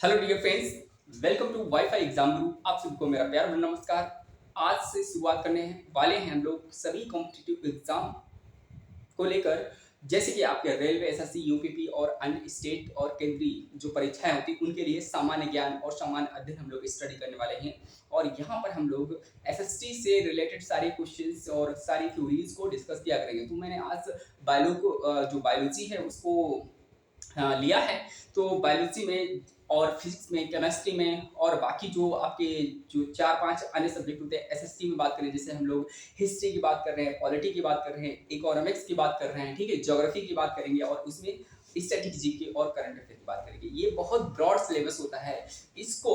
Hello dear friends, welcome to WiFi Exam Guru. आप सबको मेरा प्यार भरा नमस्कार। आज से शुरुआत करने वाले हैं हम लोग सभी कॉम्पिटिटिव एग्जाम को लेकर, जैसे कि आपके रेलवे, एसएससी, यूपीपी और अन्य स्टेट और केंद्रीय जो परीक्षाएं होती हैं उनके लिए सामान्य ज्ञान और सामान्य अध्ययन हम लोग स्टडी करने वाले हैं। और यहाँ पर हम लोग एसएसटी से रिलेटेड सारे क्वेश्चंस और सारी थ्योरीज को डिस्कस किया करेंगे। तो मैंने आज जो बायोलॉजी है उसको लिया है। तो बायोलॉजी में और फिजिक्स में, केमिस्ट्री में और बाकी जो आपके जो 4-5 अन्य सब्जेक्ट होते हैं एसएसटी में बात करें, जैसे हम लोग हिस्ट्री की बात कर रहे हैं, पॉलिटी की बात कर रहे हैं, इकोनॉमिक्स की बात कर रहे हैं, ठीक है, ज्योग्राफी की बात करेंगे और उसमें स्टैटिक जीके और करंट अफेयर की बात करेंगे। ये बहुत ब्रॉड सिलेबस होता है। इसको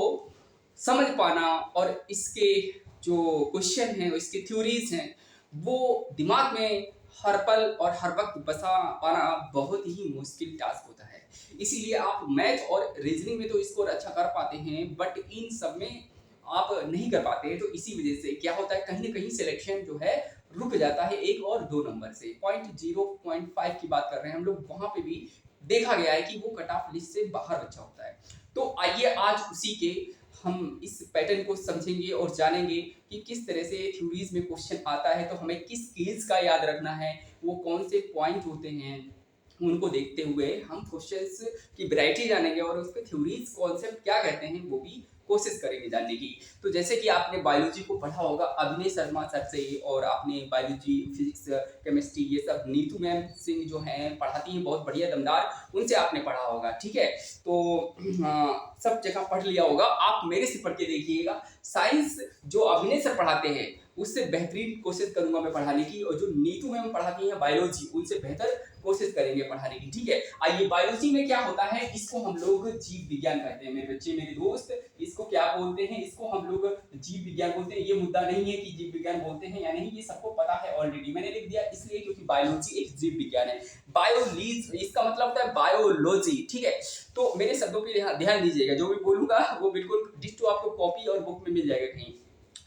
समझ पाना और इसके जो क्वेश्चन हैं, इसके थ्योरीज हैं, वो दिमाग में हर पल और हर वक्त बसा पाना बहुत ही मुश्किल टास्क होता है। इसीलिए आप मैथ और रीजनिंग में तो स्कोर अच्छा कर पाते हैं, बट इन सब में आप नहीं कर पाते हैं। तो इसी वजह से क्या होता है, कहीं ना कहीं सिलेक्शन जो है रुक जाता है 1 और 2 नंबर से। 0.5 की बात कर रहे हैं हम लोग, वहां पे भी देखा गया है कि वो कट ऑफ लिस्ट से बाहर बच्चा होता है। तो आइए आज उसी के हम इस पैटर्न को समझेंगे और जानेंगे कि किस तरह से थ्योरीज में क्वेश्चन आता है, तो हमें किस चीज का याद रखना है, वो कौन से पॉइंट होते हैं, उनको देखते हुए हम क्वेश्चंस की वैरायटी जानेंगे और उसके थ्योरीज कॉन्सेप्ट क्या कहते हैं वो भी कोशिश करेंगे जानने की। तो जैसे कि आपने बायोलॉजी को पढ़ा होगा अभिनय शर्मा सर से, और आपने बायोलॉजी, फिजिक्स, केमिस्ट्री ये सब नीतू मैम सिंह जो हैं पढ़ाती हैं बहुत बढ़िया दमदार, उनसे आपने पढ़ा होगा, ठीक है। तो सब जगह पढ़ लिया होगा। आप मेरे से पढ़ के देखिएगा। साइंस जो अभिनय सर पढ़ाते हैं उससे बेहतरीन कोशिश करूंगा मैं पढ़ाने की, और जो नीतू मैम पढ़ाती हैं बायोलॉजी उनसे बेहतर कोशिश करेंगे पढ़ाने की, ठीक है। आइए, बायोलॉजी में क्या होता है, इसको हम लोग जीव विज्ञान कहते हैं मेरे बच्चे, मेरे दोस्त। इसको क्या बोलते हैं, इसको हम लोग जीव विज्ञान बोलते हैं। ये मुद्दा नहीं है कि जीव विज्ञान बोलते हैं या नहीं, ये सबको पता है ऑलरेडी। मैंने लिख दिया इसलिए क्योंकि बायोलॉजी एक जीव विज्ञान है। बायोलीज इसका मतलब होता है बायोलॉजी, ठीक है। तो मेरे शब्दों पे ध्यान दीजिएगा, जो भी बोलूंगा वो बिल्कुल डिट्टो आपको कॉपी और बुक में मिल जाएगा, कहीं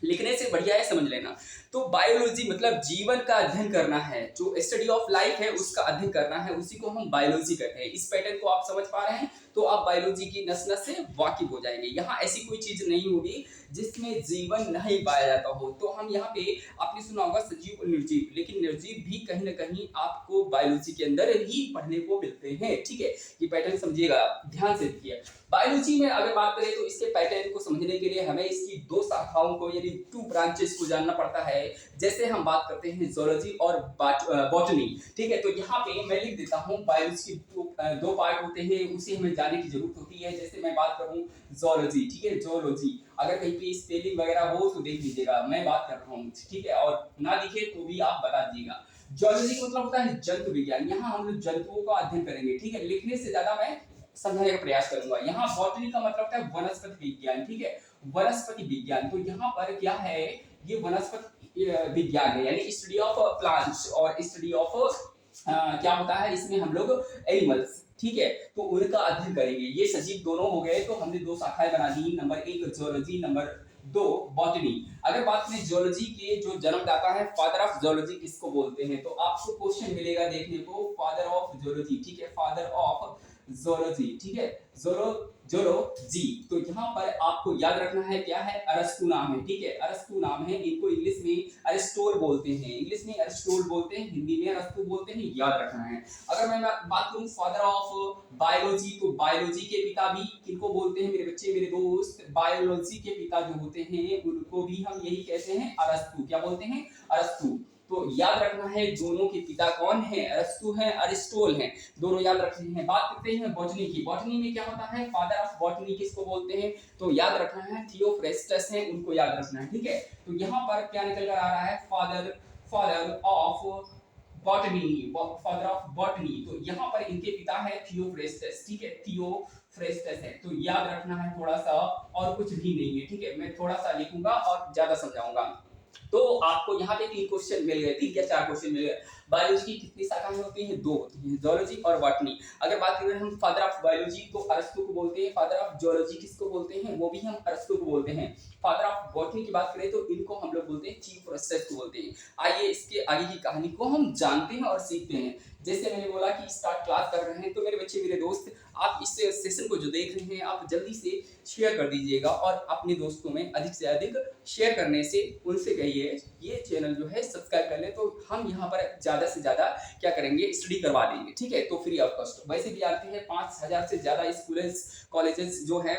लिखने से बढ़िया है समझ लेना। तो बायोलॉजी मतलब जीवन का अध्ययन करना है, जो स्टडी ऑफ लाइफ है उसका अध्ययन करना है, उसी को हम बायोलॉजी कहते हैं। इस पैटर्न को आप समझ पा रहे हैं तो आप बायोलॉजी की नस नस से वाकिफ हो जाएंगे। यहाँ ऐसी कोई चीज नहीं होगी जिसमें जीवन नहीं पाया जाता हो। तो हम यहाँ पे, आपने सुना होगा सजीव और निर्जीव, लेकिन निर्जीव भी कहीं ना कहीं आपको बायोलॉजी के अंदर ही पढ़ने को मिलते हैं, ठीक है। ये पैटर्न समझिएगा, ध्यान से देखिए। बायोलॉजी में अगर बात करें तो इसके पैटर्न को समझने के लिए हमें इसकी 2 शाखाओं को यानी 2 ब्रांचेस को जानना पड़ता है। जैसे हम बात करते हैं जूलॉजी और बॉटनी, ठीक है। तो यहाँ पे मैं लिख देता हूँ बायोलॉजी के 2 पार्ट होते हैं, उसे हमें जानने की जरूरत होती है। जैसे मैं बात करूँ जूलॉजी, ठीक है, जूलॉजी, अगर कहीं पे स्पेलिंग वगैरह हो तो देख लीजिएगा, मैं बात कर रहा हूँ, ठीक है, और ना दिखे तो भी आप बता दीजिएगा। जूलॉजी का मतलब होता है जंतु विज्ञान। यहाँ हम लोग जंतुओं का अध्ययन करेंगे, ठीक है। लिखने से ज्यादा मैं समझाने का प्रयास करूंगा। यहाँ बॉटनी का मतलब होता है वनस्पति विज्ञान, ठीक है, वनस्पति विज्ञान। तो यहाँ पर क्या है, ये वनस्पति विज्ञान है, यानी स्टडी ऑफ प्लांट्स और स्टडी ऑफ क्या होता है इसमें हम लोग एनिमल्स, ठीक है, तो उनका अध्ययन करेंगे। ये सजीव दोनों हो गए, तो हमने 2 शाखाएं बना दी। Number 1 zoology, number 2 botany. अगर बात करें जूलॉजी के जो जन्मदाता है, फादर ऑफ जूलॉजी किसको बोलते हैं, तो आपको क्वेश्चन मिलेगा देखने को, फादर ऑफ जूलॉजी, ठीक है, फादर ऑफ जूलॉजी, ठीक है, जूलॉजी। तो यहाँ पर आपको याद रखना है क्या है, अरस्तु नाम है, ठीक है, अरस्तु नाम है। इनको इंग्लिश में अरिस्टोल बोलते हैं, इंग्लिश में अरिस्टोल बोलते हैं, हिंदी में अरस्तु बोलते हैं, याद रखना है। अगर मैं बात करूं फादर ऑफ बायोलॉजी, तो बायोलॉजी के पिता भी किनको बोलते हैं मेरे बच्चे, मेरे दोस्त, बायोलॉजी के पिता जो होते हैं उनको भी हम यही कहते हैं अरस्तु। क्या बोलते हैं, अरस्तु। तो याद रखना है दोनों के पिता कौन है, अरस्तु हैं, अरिस्टोल हैं, दोनों याद रखने हैं। बात करते हैं बॉटनी की। बॉटनी में क्या होता है, फादर ऑफ बॉटनी किसको बोलते हैं, तो याद रखना है थियोफ्रेस्टस हैं, उनको याद रखना है, ठीक है। तो यहाँ पर क्या निकल कर आ रहा है, father of botany, father of botany. तो यहाँ पर इनके पिता है थियोफ्रेस्टस, ठीक है, थियोफ्रेस्टस है। तो याद रखना है थोड़ा सा, और कुछ भी नहीं है, ठीक है। मैं थोड़ा सा लिखूंगा और ज्यादा समझाऊंगा। तो आपको यहाँ पे 3 क्वेश्चन मिल गए, 3 या 4 क्वेश्चन मिल गए। बायोलॉजी की कितनी शाखाएं होती हैं? 2 होती हैं, जूलॉजी और बॉटनी। अगर बात करें हम फादर ऑफ बायोलॉजी तो अरस्तु को बोलते हैं, फादर ऑफ जूलॉजी किसको बोलते हैं? वो भी हम अरस्तु को बोलते हैं। फादर ऑफ बॉटनी की बात करें तो इनको हम लोग बोलते हैं चीफ रसेट को बोलते हैं। आइए इसके आगे की कहानी को हम जानते हैं और सीखते हैं। जैसे मैंने बोला कि स्टार्ट क्लास कर रहे हैं, तो मेरे बच्चे, मेरे दोस्त, आप इस सेशन को जो देख रहे हैं आप जल्दी से शेयर कर दीजिएगा और अपने दोस्तों में अधिक से अधिक शेयर करने से उनसे कहिए ये चैनल जो है सब्सक्राइब कर ले, तो हम यहाँ पर ज़्यादा से ज़्यादा क्या करेंगे, स्टडी करवा देंगे, ठीक है। तो फ्री ऑफ कॉस्ट। वैसे भी आते हैं 5000 से ज़्यादा स्कूल कॉलेजेस जो है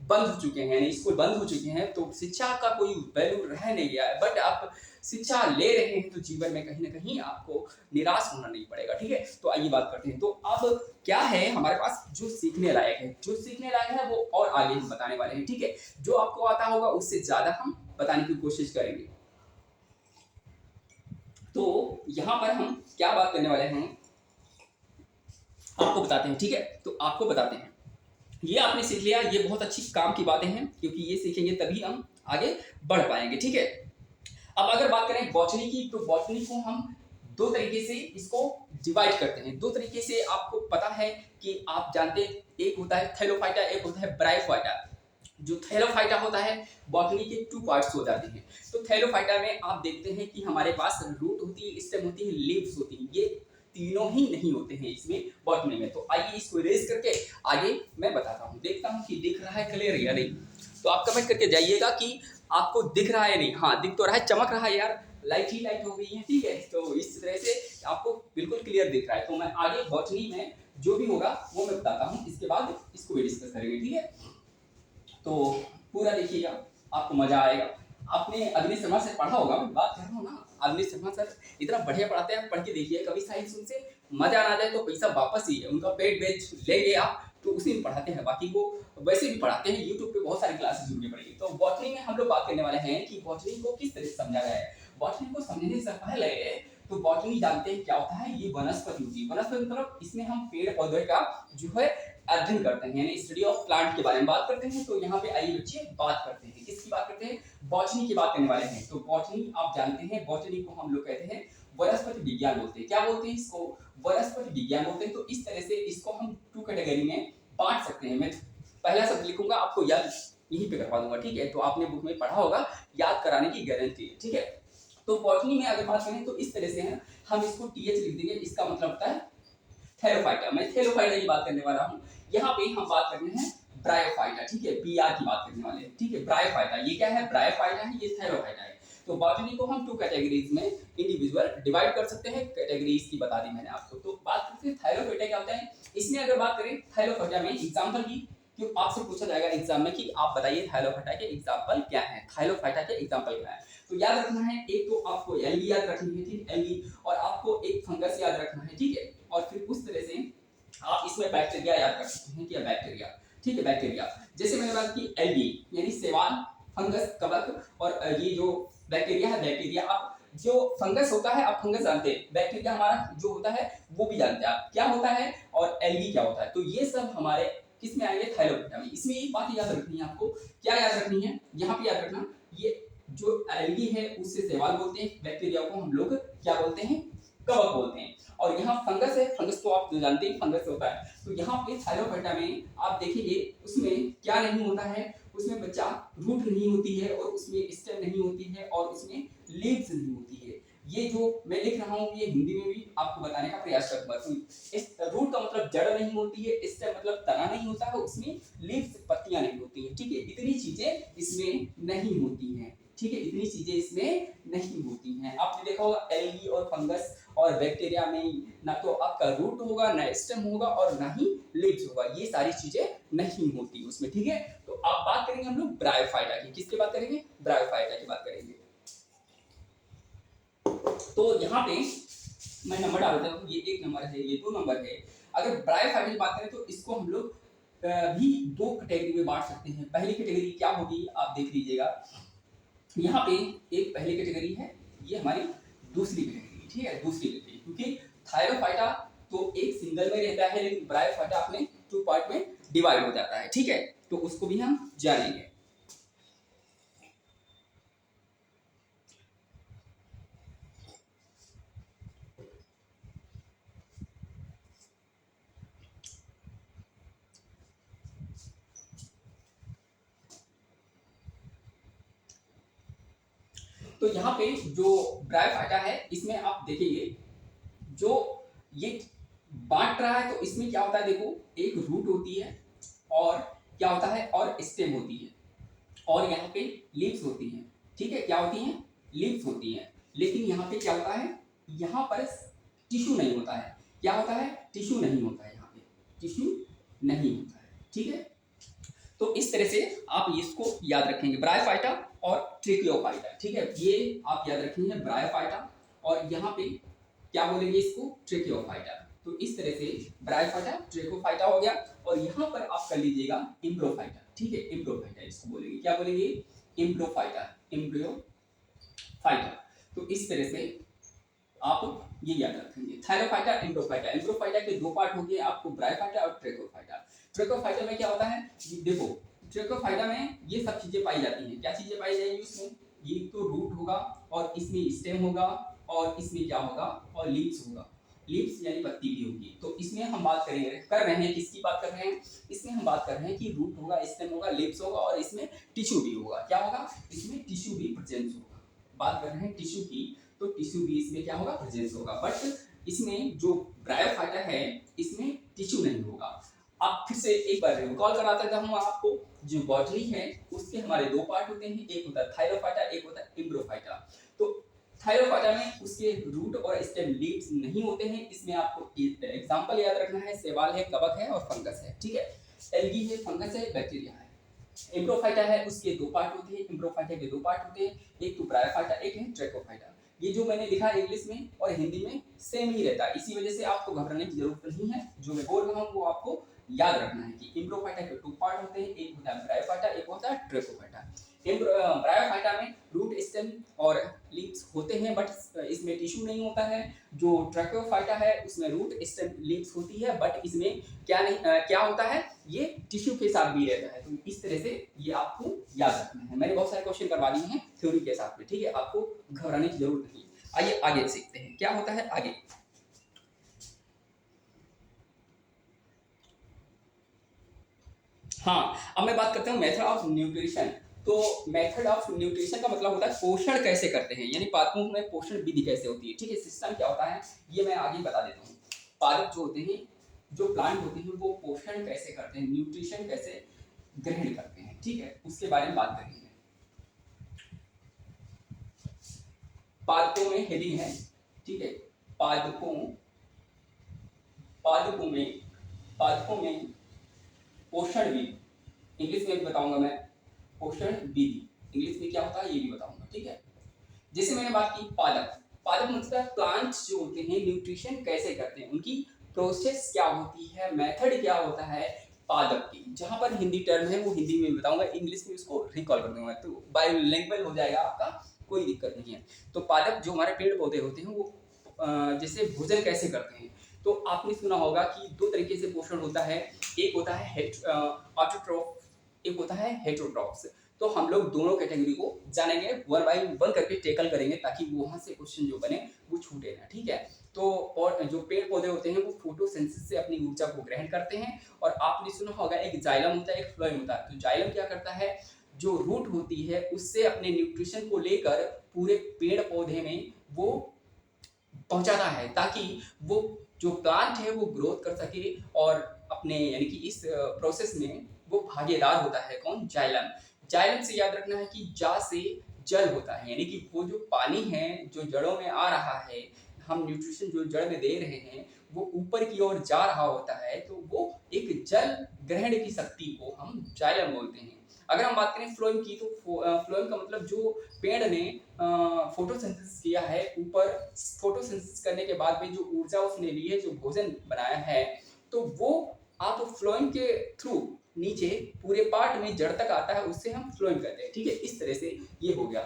बंद हो चुके हैं, यानी स्कूल बंद हो चुके हैं, तो शिक्षा का कोई वैल्यू रह नहीं गया है। बट आप शिक्षा ले रहे हैं तो जीवन में कहीं ना कहीं आपको निराश होना नहीं पड़ेगा, ठीक है। तो आइए बात करते हैं। तो अब क्या है हमारे पास जो सीखने लायक है, जो सीखने लायक है वो और आगे हम बताने वाले हैं, ठीक है। जो आपको आता होगा उससे ज्यादा हम बताने की कोशिश करेंगे। तो यहाँ पर हम क्या बात करने वाले हैं आपको बताते हैं, ठीक है। तो आपको बताते हैं, ये आपने सीख लिया, ये बहुत अच्छी काम की बातें हैं, क्योंकि ये सीखेंगे तभी हम आगे बढ़ पाएंगे, ठीक है। अब अगर बात करें बॉटनी की, तो बॉटनी को हम दो तरीके से इसको डिवाइड करते हैं। दो तरीके से आपको पता है कि आप जानते हैं, एक होता है थैलोफाइटा, एक होता है ब्रायोफाइटा। जो थैलोफाइटा होता है, बॉटनी के 2 पार्ट्स हो जाते हैं। तो थैलोफाइटा में आप देखते हैं कि हमारे पास रूट होती है, स्टेम होती है, लीव्स होती है, ये तीनों ही नहीं होते हैं इसमें बॉटनी में। तो आइए इसको इरेज करके आगे मैं बताता हूँ, देखता हूँ कि दिख रहा है क्लियर या नहीं। तो आप कमेंट करके जाइएगा कि आपको दिख रहा है नहीं। हाँ, दिख तो रहा है, चमक रहा है यार, लाइट ही लाइट हो गई है, ठीक है। तो इस तरह से आपको बिल्कुल क्लियर दिख रहा है। तो मैं आगे बॉटनी में जो भी होगा वो मैं बताता हूँ, इसके बाद इसको भी डिस्कस करेंगे, ठीक है। तो पूरा देखिएगा, आपको मजा आएगा। आपने अग्नि शर्मा से पढ़ा होगा, मैं बात कर रहा हूँ ना, अग्नि शर्मा सर इतना बढ़िया पढ़ाते हैं, पढ़ के देखिए कभी साइंस उनसे मजा ना जाए तो पैसा वापस ही है, उनका पेट बेच लेंगे आप, तो उसी में पढ़ाते हैं। बाकी वो वैसे भी पढ़ाते हैं, यूट्यूब पे बहुत सारी क्लासेस उनकी पढ़ेगी। तो बॉटनी में हम लोग बात करने वाले हैं कि बॉटनी को किस तरह से समझा गया है। बॉटनी को समझने से पहले तो बॉटनी जानते हैं क्या होता है, ये वनस्पति होती है। वनस्पति मतलब इसमें हम पेड़ पौधे का जो है अध्ययन करते हैं, यानी स्टडी ऑफ प्लांट के बारे में बात करते हैं। तो यहाँ पे आइए बच्चे बात करते हैं, किसकी बात करते हैं, बॉटनी की बात करने वाले हैं। तो बॉटनी आप जानते हैं, बॉटनी को हम लोग कहते हैं वनस्पति विज्ञान बोलते हैं। क्या बोलते हैं इसको, वनस्पति विज्ञान बोलते हैं। तो इस तरह से इसको हम 2 कैटेगरी में बांट सकते हैं। मैं पहला शब्द लिखूंगा, आपको याद यहीं पे करवा दूंगा, ठीक है। तो आपने बुक में पढ़ा होगा, याद कराने की गारंटी है, ठीक है। तो बॉटनी में अगर बात करें तो इस तरह से है, हम इसको टीएच लिख देंगे, इसका मतलब होता है थैलोफाइटा। मैं थैलोफाइटा की बात करने वाला हूँ। यहाँ पे हम बात करने हैं ब्रायोफाइटा, ठीक है, बीआर की बात करने वाले हैं, ठीक है। ब्रायोफाइटा ये क्या है, ब्रायोफाइटा है, ये थैलोफाइटा है। तो बॉटनी को हम 2 कैटेगरीज में इंडिविजुअल डिवाइड कर सकते हैं, कैटेगरीज की बता दी मैंने आपको। तो बात करते हैं थैलोफाइटा क्या होता है। इसमें अगर बात करें थैलोफाइटा में एग्जांपल की, क्यों आपसे पूछा जाएगा एग्जाम में कि आप बताइए थैलोफाइटा के एग्जांपल क्या है, थैलोफाइटा के एग्जांपल क्या है। तो याद रखना है, एक तो आपको एल्गी याद रखनी है, ठीक, एल्गी, और आपको एक फंगस याद रखना है, ठीक है। और फिर उस तरह से आप इसमें बैक्टीरिया याद कर सकते हैं, क्या बैक्टीरिया, ठीक है, बैक्टीरिया। जैसे मैंने बात की एल्गी यानी शैवाल, फंगस, कवक, और ये जो बैक्टीरिया है, बैक्टीरिया। आप जो फंगस होता है आप फंगस जानते हैं, बैक्टीरिया हमारा जो होता है वो भी जानते हैं आप क्या होता है, और एल्गी क्या होता है। तो ये सब हमारे किस में आएंगे, थैलोफाइटा में। इसमें एक बात याद रखनी है आपको, क्या याद रखनी है, यहाँ पे याद रखना, ये जो एल्गी है उससे शैवाल बोलते हैं, बैक्टीरिया को हम लोग क्या बोलते हैं, कवक बोलते हैं। और यहाँ फंगस है, फंगस तो आप जानते हैं फंगस होता है। तो यहाँ पे थैलोफाइटा में आप देखेंगे उसमें क्या नहीं होता है, उसमें बच्चा रूट नहीं होती है, और उसमें स्टेम नहीं होती है, और उसमें लीव्स नहीं होती है। ये जो मैं लिख रहा हूँ ये हिंदी में भी आपको बताने का प्रयास करूंगा। इस रूट का मतलब जड़ नहीं होती है, स्टेम मतलब तना नहीं होता है, उसमें लीव्स पत्तियां नहीं होती है, ठीक है। इतनी चीजें इसमें नहीं होती हैं, ठीक है, इतनी चीजें इसमें नहीं होती हैं। आपने देखा होगा एल्गी और फंगस और बैक्टीरिया में ना तो आपका रूट होगा, ना स्टेम होगा, और ना ही लीव्स होगा, ये सारी चीजें नहीं होती उसमें, ठीक है। तो अब बात करेंगे हम लोग ब्रायोफाइटा की, किसकी बात करेंगे, ब्रायोफाइटा की बात करेंगे। तो यहाँ पे मैं नंबर डाल देता हूँ, ये 1 नंबर है, ये 2 नंबर है। अगर ब्रायोफाइटा की बात करें तो इसको हम लोग भी 2 कैटेगरी में बांट सकते हैं। पहली कैटेगरी क्या होगी आप देख लीजिएगा, यहाँ पे एक पहली कैटेगरी है, ये हमारी दूसरी कैटेगरी, ठीक है, दूसरी कैटेगरी। क्योंकि थायरोफाइटा तो एक सिंगल में रहता है, लेकिन ब्रायोफाइटा अपने 2 पार्ट में डिवाइड हो जाता है, ठीक है। तो उसको भी हम जानेंगे। तो यहाँ पे जो ब्रायोफाइटा है इसमें आप देखेंगे जो ये बांट रहा है, तो इसमें क्या होता है देखो, एक रूट होती है और क्या होता है और स्टेम होती है और यहाँ पे लीव्स होती हैं। ठीक है, क्या होती हैं? लीव्स होती हैं। लेकिन यहाँ पे क्या होता है, यहाँ पर टिश्यू नहीं होता है। क्या होता है? टिश्यू नहीं होता है, यहाँ पे टिश्यू नहीं होता है। ठीक है, तो इस तरह से आप इसको याद रखेंगे, ब्रायोफाइटा और ट्रेकियोफाइटा। ठीक है, ये आप याद रखेंगे ब्रायोफाइटा और यहाँ पे क्या बोलेंगे इसको? ट्रेकियोफाइटा। तो इस तरह से ब्रायोफाइटा ट्रेकोफाइटा हो गया और यहाँ पर आप कर लीजिएगा एम्ब्रोफाइटा। ठीक है, एम्ब्रोफाइटा इसको बोलेंगे, क्या बोलेंगे? एम्ब्रोफाइटा, एम्ब्रोफाइटा। तो इस तरह से आप ये याद रखेंगे, थायरोफाइटा, एम्ब्रोफाइटा। एम्ब्रोफाइटा के दो पार्ट हो गए आपको, ब्रायोफाइटा और ट्रेकोफाइटा। ट्रेकोफाइटा में क्या होता है, देखो ट्रेकोफाइटा में ये सब चीजें पाई जाती हैं। क्या चीजें पाई जाएंगी उसमें? ये तो रूट होगा और इसमें स्टेम होगा और इसमें क्या होगा और लीव्स होगा। लीव्स यानी पत्ती भी होगी। तो इसमें हम बात करेंगे, कर रहे हैं किसकी बात कर रहे हैं? इसमें हम बात कर रहे हैं कि रूट होगा, स्टेम होगा, लीव्स होगा और इसमें टिश्यू भी होगा। क्या होगा? इसमें टिश्यू भी प्रेजेंस होगा। बात कर रहे हैं टिश्यू की, तो टिश्यू भी इसमें क्या होगा? प्रेजेंस होगा। बट इसमें जो ब्रायोफाइटा है इसमें टिश्यू नहीं होगा। आप फिर से एक बार रिकॉल कराता था हम आपको, जो बॉटली है उसके हमारे दो पार्ट होते हैं, एक होता है थायरोफाइटा, एक होता है एम्ब्रोफाइटा। तो थायरोफाइटा में उसके रूट और स्टेम लीव्स नहीं होते हैं। इसमें आपको एग्जांपल याद रखना है, शैवाल है, कवक है और फंगस है। ठीक है, एल्गी है, फंगस है, बैक्टीरिया है। एम्ब्रोफाइटा है, उसके दो पार्ट होते हैं, एम्ब्रोफाइटा के दो पार्ट होते हैं, एक तो ब्रायोफाइटा, एक है ट्रेकोफाइटा। ये जो मैंने लिखा है इंग्लिश में और हिंदी में सेम ही रहता है, इसी वजह से आपको घबराने की जरूरत नहीं है। जो मैं बोल रहा हूँ वो आपको याद रखना है कि एम्ब्रोफाइटा के दो पार्ट होते हैं, एक होता है ब्रायोफाइटा, एक होता है ट्रेकोफाइटा। ब्रायोफाइटा में रूट, स्टेम और लीव्स होते हैं बट इसमें टिश्यू नहीं होता है। जो ट्रेकोफाइटा है उसमें रूट, स्टेम, लीव्स होती है बट इसमें क्या नहीं क्या होता है, ये टिश्यू के साथ भी रहता है। तो इस तरह से ये आपको याद रखना है। मैंने बहुत सारे क्वेश्चन करवा दिए हैं थ्योरी के साथ में। ठीक है, आपको घबराने की जरूरत नहीं। आइए आगे सीखते हैं क्या होता है आगे। हाँ, अब मैं बात करता हूँ मेथड ऑफ न्यूट्रिशन। तो मेथड ऑफ न्यूट्रिशन का मतलब होता है पोषण कैसे करते हैं, यानी पादपों में पोषण विधि कैसे होती है। ठीक है, सिस्टम क्या होता है ये मैं आगे बता देता हूँ। पादप जो होते हैं, जो प्लांट होते हैं, वो पोषण कैसे करते हैं, न्यूट्रिशन कैसे ग्रहण करते हैं। ठीक है, उसके बारे में बात करेंगे। पादपों में हेडिंग है। ठीक है, पादपों पादपों में पादपों में पोषण विधि, इंग्लिश में भी बताऊंगा मैं पोषण विधि, इंग्लिश में क्या होता है ये भी बताऊंगा। ठीक है, जैसे मैंने बात की पादप, पादप मतलब प्लांट्स जो होते हैं न्यूट्रिशन कैसे करते हैं, उनकी प्रोसेस क्या होती है, मेथड क्या होता है पादप की। जहां पर हिंदी टर्म है वो हिंदी में बताऊंगा, इंग्लिश में उसको रिकॉल कर दूंगा, तो बायोलैंग्वेज हो जाएगा आपका, कोई दिक्कत नहीं है। तो पादप जो हमारे पेड़ पौधे होते हैं वो जैसे भोजन कैसे करते हैं, तो आपने सुना होगा कि दो तरीके से पोषण होता है, एक होता है ऑटोट्रॉफ, एक होता है हेटेरोट्रॉफ्स। तो हम लोग दोनों कैटेगरी को जानेंगे, वन बाय वन करके टेकल करेंगे ताकि वहां से क्वेश्चन जो बने वो छूटे ना। ठीक है, तो और जो पेड़ पौधे होते हैं वो फोटोसिंथेसिस से अपनी ऊर्जा को ग्रहण करते हैं। और आपने सुना होगा एक जाइलम होता है, एक फ्लोएम होता है। तो जाइलम क्या करता है, जो रूट होती है उससे अपने न्यूट्रिशन को लेकर पूरे पेड़ पौधे में वो पहुंचाता है ताकि वो जो प्लांट है वो ग्रोथ कर सके और अपने यानी कि इस प्रोसेस में वो भागीदार होता है। कौन? जाइलम। जाइलम से याद रखना है कि जा से जल होता है, यानी कि वो जो पानी है जो जड़ों में आ रहा है, हम न्यूट्रिशन जो जड़ में दे रहे हैं वो ऊपर की ओर जा रहा होता है, तो वो एक जल ग्रहण की शक्ति को हम जाइलम बोलते हैं। अगर हम बात करें फ्लोएम की, तो फ्लोएम का मतलब जो पेड़ ने फोटोसिंथेसिस किया है, ऊपर फोटोसिंथेसिस करने के बाद में जो ऊर्जा उसने ली है, जो भोजन बनाया है, तो वो आप फ्लोएम के थ्रू नीचे पूरे पार्ट में जड़ तक आता है, उससे हम फ्लोएम कहते हैं। ठीक है, इस तरह से ये हो गया।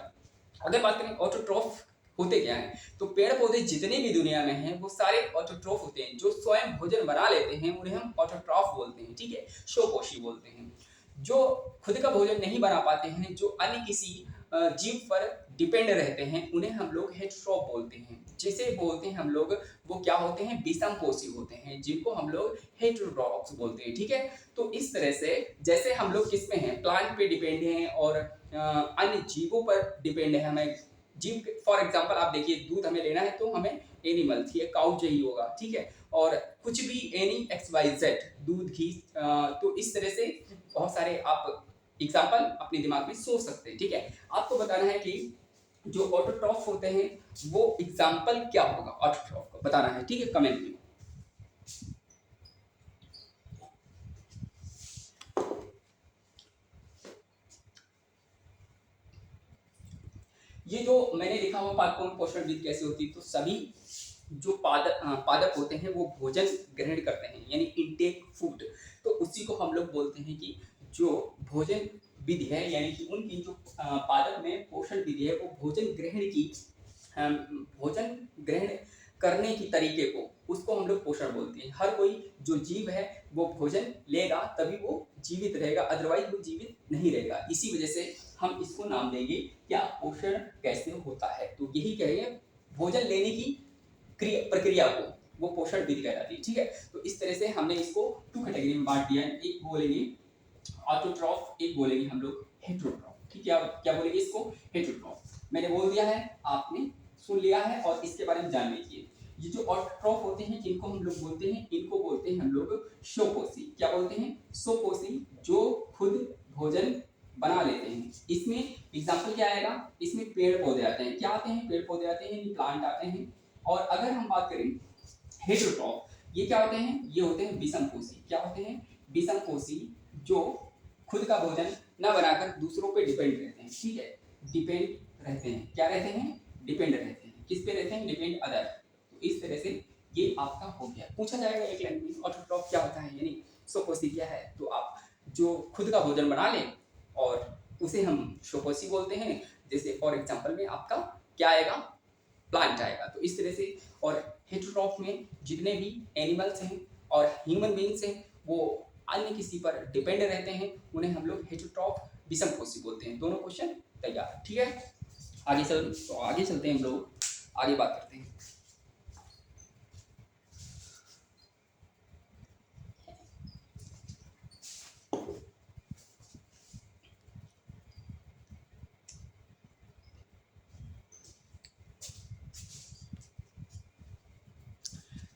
अगर बात करें ऑटोट्रॉफ होते क्या हैं, तो पेड़ पौधे जितने भी दुनिया में हैं वो सारे ऑटोट्रॉफ होते हैं। जो स्वयं भोजन बना लेते हैं उन्हें हम ऑटोट्रॉफ बोलते हैं। ठीक है, स्वपोषी बोलते हैं। जो खुद का भोजन नहीं बना पाते हैं, जो अन्य किसी जीव पर डिपेंड रहते हैं, उन्हें हम लोग हेटेरोट्रॉफ बोलते हैं। जिसे बोलते हैं हम लोग, वो क्या होते हैं? विषमपोषी होते हैं, जिनको हम लोग हेटेरोट्रॉफ्स बोलते हैं। ठीक है, तो इस तरह से जैसे हम लोग किस पे हैं, प्लांट पे डिपेंड हैं और अन्य जीवों पर डिपेंड है, हमें जीव फॉर एग्जांपल आप देखिए, दूध हमें लेना है तो हमें एनिमल, ठीक है, काउ चाहिए होगा, ठीक है, और कुछ भी एनी एक्स वाई जेड, दूध, घी, तो इस तरह से बहुत सारे आप एग्जांपल अपने दिमाग में सोच सकते हैं, ठीक है। आपको बताना है कि जो ऑटोट्रॉफ होते हैं वो एग्जाम्पल क्या होगा, ऑटोट्रॉफ को बताना है, ठीक है, कमेंट में। ये जो मैंने लिखा हुआ पादपों में पोषण वृद्धि कैसे होती है, तो सभी जो पादप होते हैं वो भोजन ग्रहण करते हैं, यानी इनटेक फूड, तो उसी को हम लोग बोलते हैं कि जो भोजन विधि है, यानी कि उनकी जो पादप में पोषण विधि है वो भोजन ग्रहण करने की तरीके को, उसको हम लोग पोषण बोलते हैं। हर कोई जो जीव है वो भोजन लेगा तभी वो जीवित रहेगा, अदरवाइज वो जीवित नहीं रहेगा। इसी वजह से हम इसको नाम देंगे क्या, पोषण कैसे होता है, तो यही कहेंगे भोजन लेने की प्रक्रिया को वो पोषण विधि कहलाती है, ठीक है। तो इस तरह से हमने इसको 2 कैटेगरी में बांट दिया है, एक बोलेंगे ऑटोट्रॉफ, एक बोलेंगे हम लोग हेटेरोट्रॉफ, ठीक है। क्या बोलेंगे इसको, हेटेरोट्रॉफ। मैंने बोल दिया है, आपने सुन लिया है और इसके बारे में जान लीजिए। ये जो ऑटोट्रॉफ होते हैं इनको हम लोग बोलते हैं, इनको बोलते हैं हम लोग स्वपोषी। क्या बोलते हैं, स्वपोषी, जो खुद भोजन बना लेते हैं। इसमें एग्जाम्पल क्या आएगा, इसमें पेड़ पौधे आते हैं, क्या आते हैं, पेड़ पौधे आते हैं, प्लांट आते हैं। और अगर हम बात करें हेटेरोट्रॉफ, ये क्या होते हैं, ये होते हैं विषमपोषी। क्या होते हैं, विषमपोषी, जो खुद का भोजन न बनाकर दूसरों पे डिपेंड रहते हैं, ठीक है, डिपेंड रहते हैं, क्या रहते हैं, डिपेंड रहते हैं, किस पे रहते हैं, डिपेंड अदर। तो इस तरह से ये आपका हो गया। पूछा जाएगा एक लाइन में ऑटोट्रॉफ क्या होता है, यानी स्वपोषी क्या है, तो आप जो खुद का भोजन बना लें और उसे हम स्वपोषी बोलते हैं। जैसे फॉर एग्जांपल में आपका क्या आएगा, प्लांट आएगा, तो इस तरह से। और हेटेरोट्रॉफ में जितने भी एनिमल्स हैं और ह्यूमन बीइंग्स हैं वो अन्य किसी पर डिपेंड रहते हैं, उन्हें हम लोग हेटेरोट्रॉफ विषमपोषी बोलते हैं। दोनों क्वेश्चन तैयार, ठीक है। आगे चलते हैं, हम लोग आगे बात करते हैं।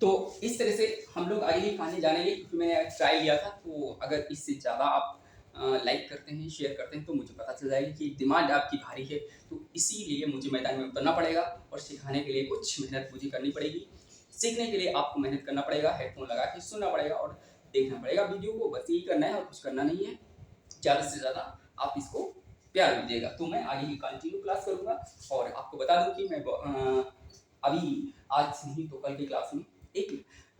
तो इस तरह से हम लोग आगे की कहानी जानेंगे, क्योंकि मैंने ट्राई लिया था, तो अगर इससे ज़्यादा आप लाइक करते हैं, शेयर करते हैं, तो मुझे पता चल जाएगा कि डिमांड आपकी भारी है। तो इसीलिए मुझे मैदान में उतरना पड़ेगा और सिखाने के लिए कुछ मेहनत मुझे करनी पड़ेगी। सीखने के लिए आपको मेहनत करना पड़ेगा, हेडफोन लगा के सुनना पड़ेगा और देखना पड़ेगा वीडियो को, बस यही करना है और कुछ करना नहीं है। ज़्यादा से ज़्यादा आप इसको प्यार दीजिएगा, तो मैं आगे की कंटिन्यू क्लास करूँगा। और आपको बता दूँ कि मैं अभी आज नहीं तो कल की क्लास में एक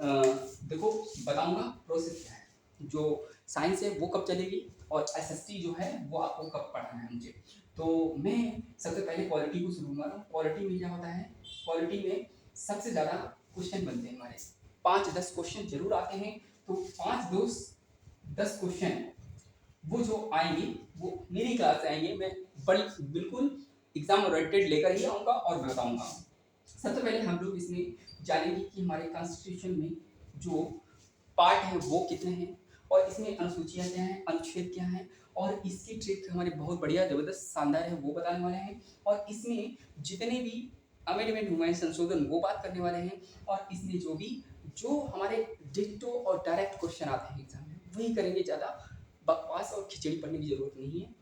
देखो बताऊंगा प्रोसेस क्या है। जो साइंस है वो कब चलेगी और एसएसटी जो है वो आपको कब पढ़ाना है मुझे। तो मैं सबसे पहले क्वालिटी को शुरू करूँगा। क्वालिटी में क्या होता है, क्वालिटी में सबसे ज़्यादा क्वेश्चन बनते हैं हमारे, 5-10 क्वेश्चन जरूर आते हैं। तो 5-10 क्वेश्चन वो जो आएंगे वो मेरी क्लास से आएंगे, मैं बड़ी बिल्कुल एग्जाम ओरिएंटेड लेकर ही आऊँगा और बताऊँगा। सबसे पहले हम लोग इसमें जानेंगे कि हमारे कॉन्स्टिट्यूशन में जो पार्ट हैं वो कितने हैं और इसमें अनुसूचियाँ क्या हैं, अनुच्छेद क्या हैं, और इसकी ट्रिक हमारे बहुत बढ़िया ज़बरदस्त शानदार है वो बताने वाले हैं। और इसमें जितने भी अमेंडमेंट हुए हैं, संशोधन, वो बात करने वाले हैं। और इसमें जो हमारे डिक्टो और डायरेक्ट क्वेश्चन आते हैं एग्जाम में वही करेंगे। ज़्यादा बकवास और खिचड़ी पढ़ने की ज़रूरत नहीं है,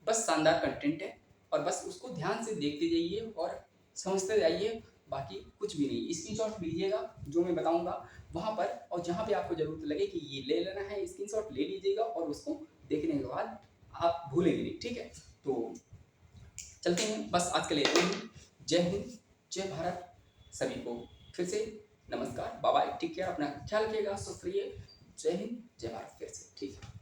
बस शानदार कंटेंट है और बस उसको ध्यान से देखते जाइए और समझते जाइए, बाकी कुछ भी नहीं। स्क्रीनशॉट लीजिएगा जो मैं बताऊंगा वहाँ पर, और जहाँ पे आपको ज़रूरत लगे कि ये ले लेना है स्क्रीनशॉट ले लीजिएगा और उसको देखने के बाद आप भूलेंगे नहीं, ठीक है। तो चलते हैं, बस आज के लिए इतना ही। जय हिंद, जय भारत, सभी को फिर से नमस्कार, बाय बाय, टेक केयर, अपना ख्याल रखिएगा, स्वस्थ रहिए। जय हिंद, जय भारत, फिर से, ठीक है।